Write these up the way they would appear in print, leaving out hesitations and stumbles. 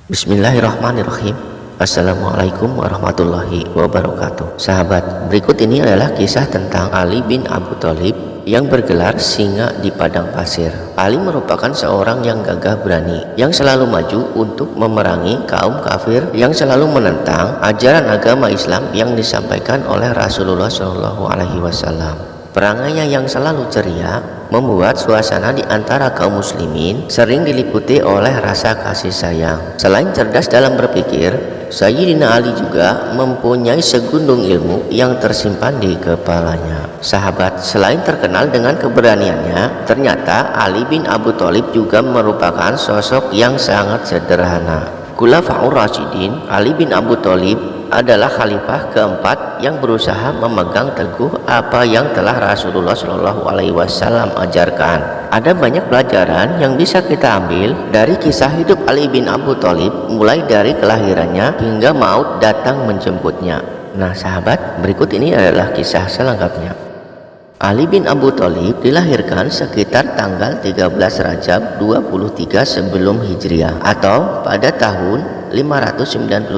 Bismillahirrahmanirrahim. Assalamualaikum warahmatullahi wabarakatuh. Sahabat, berikut ini adalah kisah tentang Ali bin Abu Thalib yang bergelar singa di padang pasir. Ali merupakan seorang yang gagah berani, yang selalu maju untuk memerangi kaum kafir yang selalu menentang ajaran agama Islam yang disampaikan oleh Rasulullah SAW. Perangainya yang selalu ceria membuat suasana di antara kaum muslimin sering diliputi oleh rasa kasih sayang. Selain cerdas dalam berpikir, Sayyidina Ali juga mempunyai segundung ilmu yang tersimpan di kepalanya. Sahabat, selain terkenal dengan keberaniannya, ternyata Ali bin Abu Thalib juga merupakan sosok yang sangat sederhana. Khulafaur Rasyidin, Ali bin Abu Thalib adalah khalifah keempat yang berusaha memegang teguh apa yang telah Rasulullah SAW ajarkan. Ada banyak pelajaran yang bisa kita ambil dari kisah hidup Ali bin Abu Thalib, mulai dari kelahirannya hingga maut datang menjemputnya. Nah sahabat, berikut ini adalah kisah selengkapnya. Ali bin Abu Thalib dilahirkan sekitar tanggal 13 Rajab 23 sebelum Hijriah atau pada tahun 599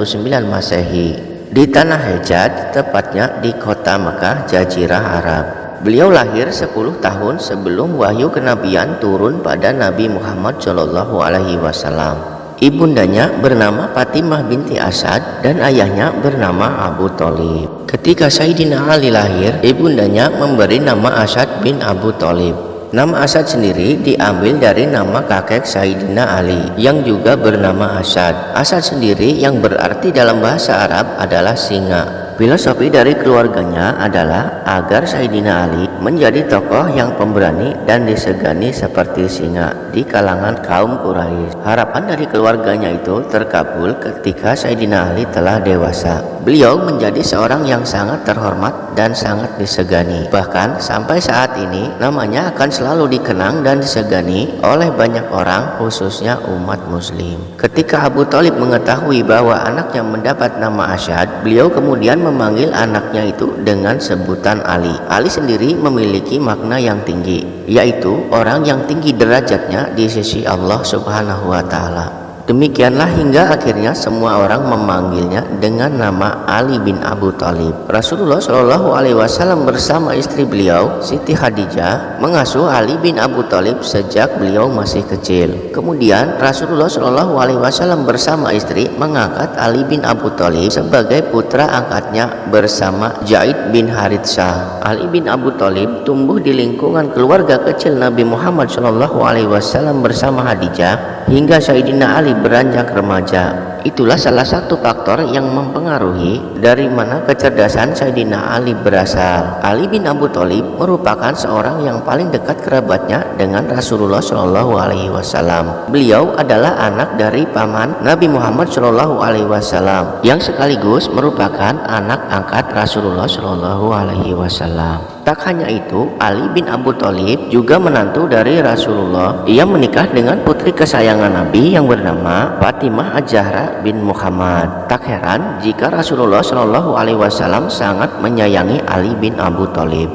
Masehi di tanah Hejaz, tepatnya di kota Mekah, Jazirah Arab. Beliau lahir 10 tahun sebelum wahyu kenabian turun pada Nabi Muhammad SAW. Ibundanya bernama Fatimah binti Asad dan ayahnya bernama Abu Thalib. Ketika Sayyidina Ali lahir, ibundanya memberi nama Asad bin Abu Thalib. Nama Asad sendiri diambil dari nama kakek Sayyidina Ali yang juga bernama Asad. Asad sendiri yang berarti dalam bahasa Arab adalah singa. Filosofi dari keluarganya adalah agar Sayyidina Ali menjadi tokoh yang pemberani dan disegani seperti singa di kalangan kaum Quraisy. Harapan dari keluarganya itu terkabul ketika Sayyidina Ali telah dewasa. Beliau menjadi seorang yang sangat terhormat dan sangat disegani. Bahkan sampai saat ini namanya akan selalu dikenang dan disegani oleh banyak orang, khususnya umat muslim. Ketika Abu Thalib mengetahui bahwa anaknya mendapat nama Asad, beliau kemudian memanggil anaknya itu dengan sebutan Ali. Ali sendiri memiliki makna yang tinggi, yaitu orang yang tinggi derajatnya di sisi Allah Subhanahu wa Ta'ala. Demikianlah hingga akhirnya semua orang memanggilnya dengan nama Ali bin Abu Thalib. Rasulullah SAW bersama istri beliau, Siti Khadijah, mengasuh Ali bin Abu Thalib sejak beliau masih kecil. Kemudian Rasulullah SAW bersama istri mengangkat Ali bin Abu Thalib sebagai putra angkatnya bersama Zaid bin Haritsah. Ali bin Abu Thalib tumbuh di lingkungan keluarga kecil Nabi Muhammad SAW bersama Khadijah hingga Sayyidina Ali beranjak remaja. Itulah salah satu faktor yang mempengaruhi dari mana kecerdasan Sayyidina Ali berasal. Ali bin Abu Thalib merupakan seorang yang paling dekat kerabatnya dengan Rasulullah SAW. Beliau adalah anak dari paman Nabi Muhammad SAW yang sekaligus merupakan anak angkat Rasulullah SAW. Tak hanya itu, Ali bin Abu Thalib juga menantu dari Rasulullah. Ia menikah dengan putri kesayangan Nabi yang bernama Fatimah Az-Zahra bin Muhammad. Tak heran jika Rasulullah SAW sangat menyayangi Ali bin Abu Thalib.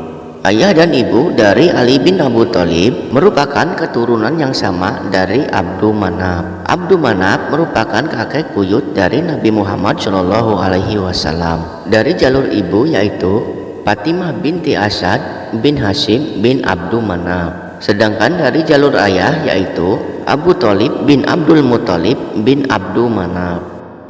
Ayah dan ibu dari Ali bin Abu Thalib merupakan keturunan yang sama dari Abdul Manaf. Abdul Manaf merupakan kakek buyut dari Nabi Muhammad SAW. Dari jalur ibu yaitu Fatimah binti Asad bin Hashim bin Abdul Manaf. Sedangkan dari jalur ayah yaitu Abu Thalib bin Abdul Muthalib bin Abdul Manaf.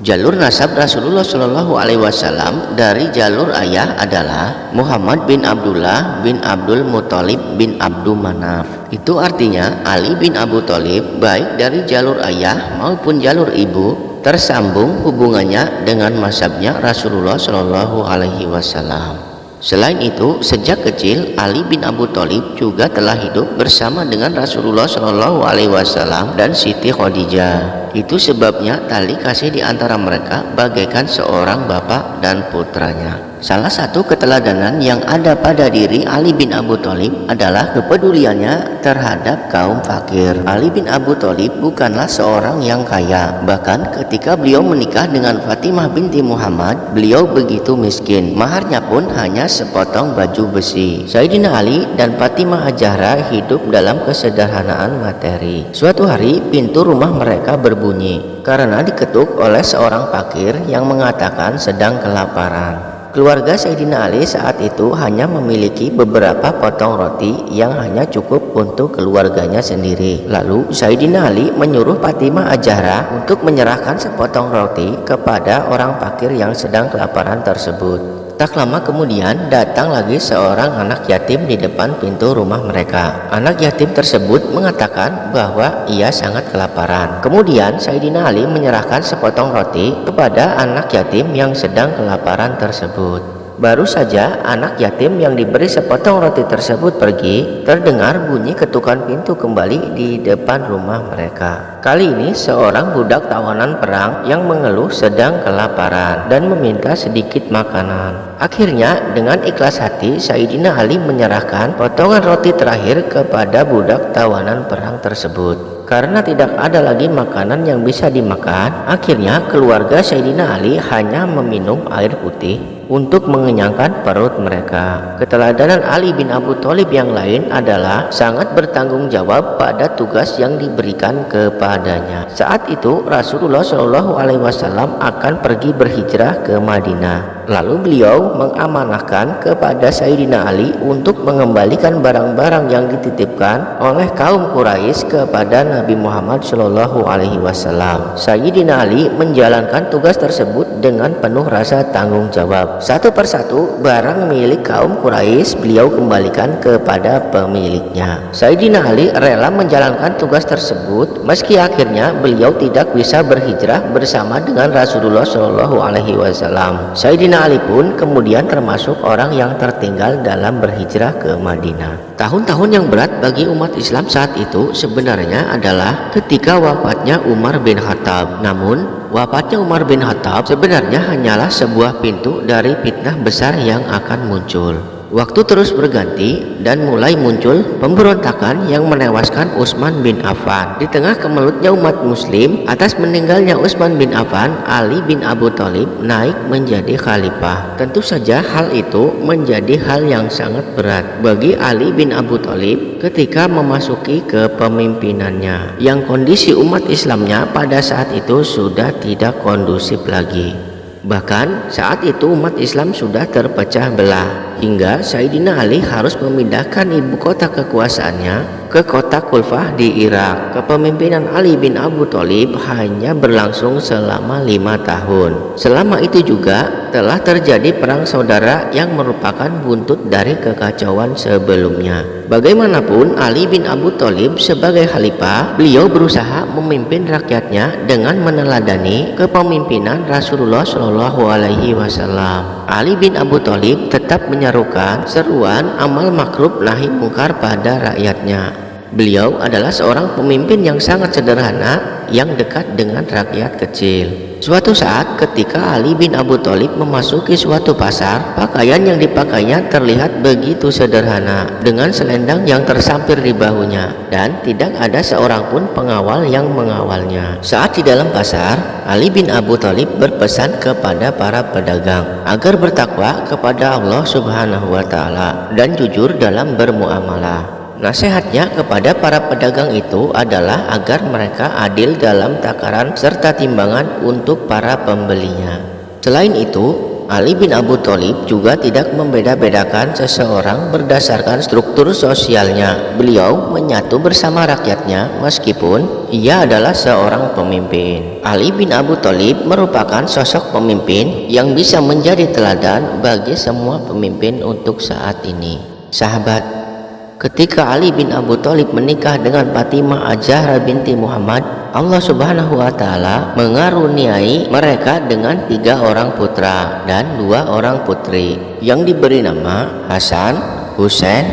Jalur nasab Rasulullah SAW dari jalur ayah adalah Muhammad bin Abdullah bin Abdul Muthalib bin Abdul Manaf. Itu artinya Ali bin Abu Thalib baik dari jalur ayah maupun jalur ibu tersambung hubungannya dengan mazhabnya Rasulullah SAW. Selain itu, sejak kecil Ali bin Abu Thalib juga telah hidup bersama dengan Rasulullah SAW dan Siti Khadijah. Itu sebabnya tali kasih di antara mereka bagaikan seorang bapak dan putranya. Salah satu keteladanan yang ada pada diri Ali bin Abu Thalib adalah kepeduliannya terhadap kaum fakir. Ali bin Abu Thalib bukanlah seorang yang kaya. Bahkan ketika beliau menikah dengan Fatimah binti Muhammad, beliau begitu miskin. Maharnya pun hanya sepotong baju besi. Sayyidina Ali dan Fatimah Az-Zahra hidup dalam kesederhanaan materi. Suatu hari pintu rumah mereka berbunyi berbunyi karena diketuk oleh seorang fakir yang mengatakan sedang kelaparan. Keluarga Sayyidina Ali saat itu hanya memiliki beberapa potong roti yang hanya cukup untuk keluarganya sendiri. Lalu Sayyidina Ali menyuruh Fatimah Az-Zahra untuk menyerahkan sepotong roti kepada orang fakir yang sedang kelaparan tersebut. Tak lama kemudian datang lagi seorang anak yatim di depan pintu rumah mereka. Anak yatim tersebut mengatakan bahwa ia sangat kelaparan. Kemudian Sayyidina Ali menyerahkan sepotong roti kepada anak yatim yang sedang kelaparan tersebut. Baru saja anak yatim yang diberi sepotong roti tersebut pergi, terdengar bunyi ketukan pintu kembali di depan rumah mereka. Kali ini seorang budak tawanan perang yang mengeluh sedang kelaparan dan meminta sedikit makanan. Akhirnya dengan ikhlas hati Sayyidina Ali menyerahkan potongan roti terakhir kepada budak tawanan perang tersebut. Karena tidak ada lagi makanan yang bisa dimakan, akhirnya keluarga Sayyidina Ali hanya meminum air putih untuk mengenyangkan perut mereka. Keteladanan Ali bin Abu Thalib yang lain adalah sangat bertanggung jawab pada tugas yang diberikan kepadanya. Saat itu Rasulullah Shallallahu Alaihi Wasallam akan pergi berhijrah ke Madinah. Lalu beliau mengamanahkan kepada Sayyidina Ali untuk mengembalikan barang-barang yang dititipkan oleh kaum Quraisy kepada Nabi Muhammad Shallallahu Alaihi Wasallam. Sayyidina Ali menjalankan tugas tersebut dengan penuh rasa tanggung jawab. Satu persatu barang milik kaum Quraisy beliau kembalikan kepada pemiliknya. Sayyidina Ali rela menjalankan tugas tersebut meski akhirnya beliau tidak bisa berhijrah bersama dengan Rasulullah Shallallahu Alaihi Wasallam. Sayyidina Ali pun kemudian termasuk orang yang tertinggal dalam berhijrah ke Madinah. Tahun-tahun yang berat bagi umat Islam saat itu sebenarnya adalah ketika wafatnya Umar bin Khattab. Namun wafatnya Umar bin Khattab sebenarnya hanyalah sebuah pintu dari fitnah besar yang akan muncul. Waktu terus berganti dan mulai muncul pemberontakan yang menewaskan Utsman bin Affan. Di tengah kemelutnya umat muslim atas meninggalnya Utsman bin Affan, Ali bin Abu Thalib naik menjadi khalifah. Tentu saja hal itu menjadi hal yang sangat berat bagi Ali bin Abu Thalib ketika memasuki kepemimpinannya, yang kondisi umat Islamnya pada saat itu sudah tidak kondusif lagi. Bahkan saat itu umat Islam sudah terpecah belah hingga Sayyidina Ali harus memindahkan ibu kota kekuasaannya ke kota Kulfah di Irak. Kepemimpinan Ali bin Abu Thalib hanya berlangsung selama 5 tahun. Selama itu juga telah terjadi perang saudara yang merupakan buntut dari kekacauan sebelumnya. Bagaimanapun Ali bin Abu Thalib sebagai khalifah, beliau berusaha memimpin rakyatnya dengan meneladani kepemimpinan Rasulullah Shallallahu Alaihi Wasallam. Ali bin Abu Thalib tetap menyerukan seruan amal makruf nahi mungkar pada rakyatnya. Beliau adalah seorang pemimpin yang sangat sederhana yang dekat dengan rakyat kecil. Suatu saat ketika Ali bin Abu Thalib memasuki suatu pasar, pakaian yang dipakainya terlihat begitu sederhana dengan selendang yang tersampir di bahunya dan tidak ada seorang pun pengawal yang mengawalnya. Saat di dalam pasar, Ali bin Abu Thalib berpesan kepada para pedagang agar bertakwa kepada Allah Subhanahu wa taala dan jujur dalam bermuamalah. Nasihatnya kepada para pedagang itu adalah agar mereka adil dalam takaran serta timbangan untuk para pembelinya. Selain itu, Ali bin Abu Thalib juga tidak membeda-bedakan seseorang berdasarkan struktur sosialnya. Beliau menyatu bersama rakyatnya meskipun ia adalah seorang pemimpin. Ali bin Abu Thalib merupakan sosok pemimpin yang bisa menjadi teladan bagi semua pemimpin untuk saat ini. Sahabat, ketika Ali bin Abu Thalib menikah dengan Fatimah Az-Zahra binti Muhammad, Allah Subhanahu wa taala mengaruniai mereka dengan 3 orang putra dan 2 orang putri yang diberi nama Hasan, Husain,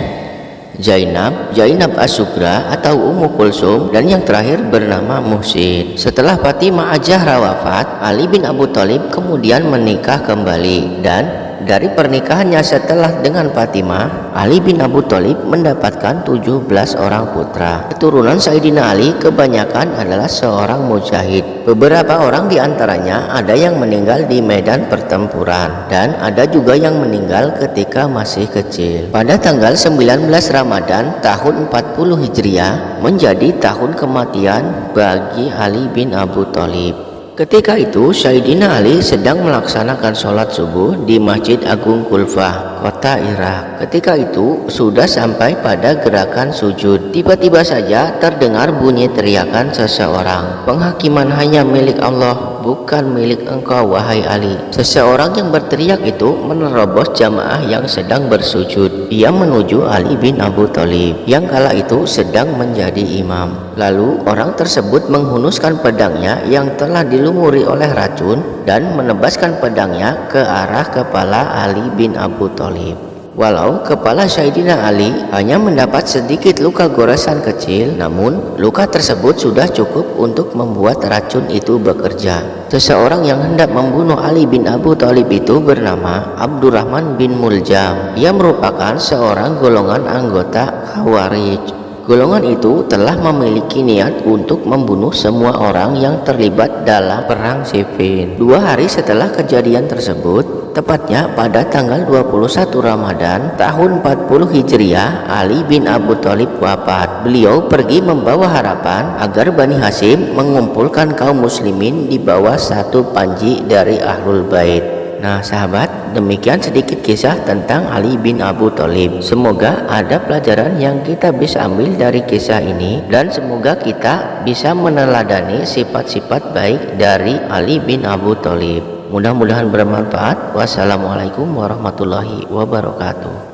Zainab As-Sugra atau Ummu Kulsum, dan yang terakhir bernama Muhsin. Setelah Fatimah Az-Zahra wafat, Ali bin Abu Thalib kemudian menikah kembali dan dari pernikahannya setelah dengan Fatimah, Ali bin Abu Thalib mendapatkan 17 orang putra. Keturunan Sayyidina Ali kebanyakan adalah seorang mujahid. Beberapa orang diantaranya ada yang meninggal di medan pertempuran dan ada juga yang meninggal ketika masih kecil. Pada tanggal 19 Ramadan tahun 40 Hijriah menjadi tahun kematian bagi Ali bin Abu Thalib. Ketika itu Sayyidina Ali sedang melaksanakan sholat subuh di Masjid Agung Kulfah, kota Irak. Ketika itu sudah sampai pada gerakan sujud. Tiba-tiba saja terdengar bunyi teriakan seseorang, "Penghakiman hanya milik Allah, bukan milik engkau wahai Ali." Seseorang yang berteriak itu menerobos jamaah yang sedang bersujud. Ia menuju Ali bin Abu Thalib yang kala itu sedang menjadi imam. Lalu orang tersebut menghunuskan pedangnya yang telah dilumuri oleh racun dan menebaskan pedangnya ke arah kepala Ali bin Abu Thalib. Walau kepala Sayyidina Ali hanya mendapat sedikit luka goresan kecil, namun luka tersebut sudah cukup untuk membuat racun itu bekerja. Seseorang yang hendak membunuh Ali bin Abu Thalib itu bernama Abdurrahman bin Muljam. Ia merupakan seorang golongan anggota Khawarij. Golongan itu telah memiliki niat untuk membunuh semua orang yang terlibat dalam perang Siffin. 2 hari setelah kejadian tersebut, tepatnya pada tanggal 21 Ramadan tahun 40 Hijriah, Ali bin Abu Thalib wafat. Beliau pergi membawa harapan agar Bani Hashim mengumpulkan kaum muslimin di bawah satu panji dari Ahlul Bait. Nah sahabat, demikian sedikit kisah tentang Ali bin Abu Thalib. Semoga ada pelajaran yang kita bisa ambil dari kisah ini, dan semoga kita bisa meneladani sifat-sifat baik dari Ali bin Abu Thalib. Mudah-mudahan bermanfaat. Wassalamualaikum warahmatullahi wabarakatuh.